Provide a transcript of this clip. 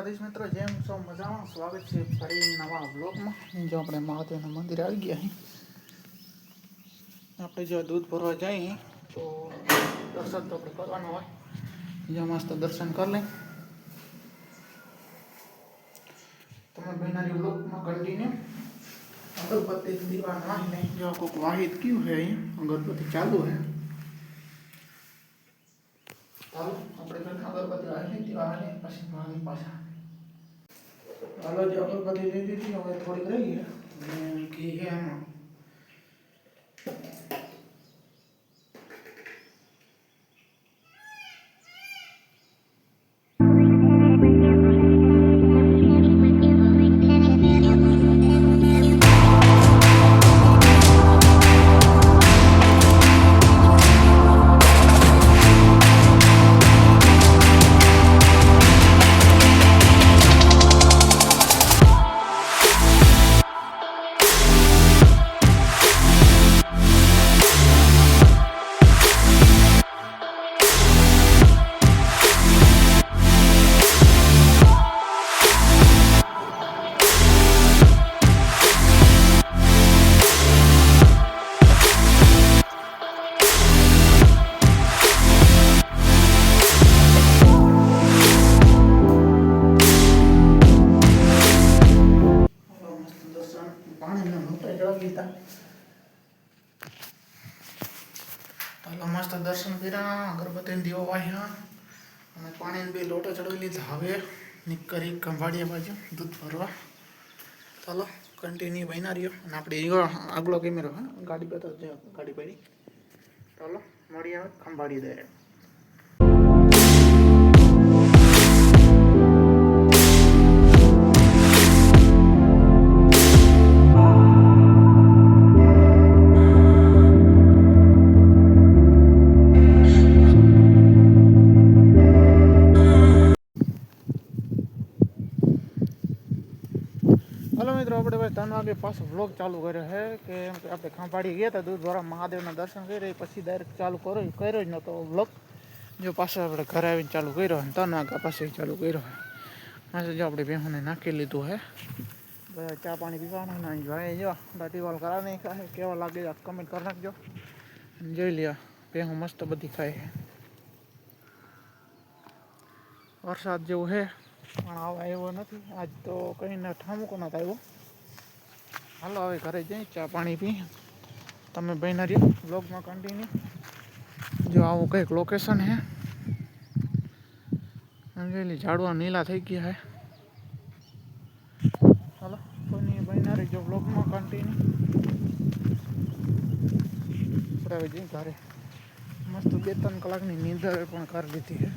દ્વારકાધીશ મિત્રો, જેમ સૌ મજામાં સ્વાગત છે ફરી નવા બ્લોગમાં. જો આપણે મહાદેવના મંદિરે આવી ગયા અહીં. આપણે જો દૂધ ભરવા જઈએ તો દર્શન તો આપણે કરવાનું હોય. જો મસ્ત દર્શન કરી લઈ. તમે બેનારી બ્લોગમાં કન્ટિન્યુ અગરબત્તી દીવા નાખીને જો કોઈક વાહિદ ક્યું છે અહીંયા અગરબત્તી ચાલુ છે. ચાલો આપણે પહેલાં અગરબત્તી રાખી દીવા અને પછી માની પાછા હાલો. જે અગરબત્તી દઈ દીધી હવે થોડીક રહી છે અને ઘી છે એમાં. ચાલો મસ્ત દર્શન કર્યા, અગરબત્તી દીવો વાહ્યા અને પાણીને બે લોટા ચડાવી લીધા. હવે નીકળી ખંભાળિયા બાજુ દૂધ ભરવા. ચાલો કન્ટિન્યુ બન્યા રહ્યો અને આપણે આગલો કેમેરો હા ગાડી બતાવજો, ગાડી પડી. ચાલો મળીએ હવે ખંભાળી દે. હલો મિત્રો, આપણે ભાઈ 3 વાગે પાછો વ્લોગ ચાલુ કર્યો છે કે આપણે ખંભાળી ગયા હતા દૂધ ભરવા, મહાદેવના દર્શન કરી પછી ડાયરેક્ટ ચાલુ કર્યો જ નહોતો વ્લોગ. જો પાછો આપણે ઘરે આવીને ચાલુ કર્યો અને 3 વાગ્યા પાસે ચાલુ કર્યો છે. પાછું જો આપણે ભેહુંને નાખી લીધું છે. બધા ચા પાણી પીવાના ભાઈ જો દાટીવાલ કરા નહીં ખાય કેવા લાગે કમેન્ટ કરી નાખજો. જોઈ લ્યો ભેહું મસ્ત બધી ખાય છે. વરસાદ જેવું છે પણ આવા એવો નથી આજ તો કહીને ઠામુકો નથી આવ્યો. હાલો હવે ઘરે જઈ ચા પાણી પી. તમે બન્યા રહ્યો બ્લોગમાં કન્ટિન્યુ. જો આવું કંઈક લોકેશન છે. સમજેલી ઝાડવા નીલા થઈ ગયા છે. હાલો કોઈની બન્યા રહેજો બ્લોગમાં કન્ટિન્યુ. આપણે હવે જઈ ઘરે. મસ્ત 2-3 કલાકની નીંદર પણ કરી લીધી છે.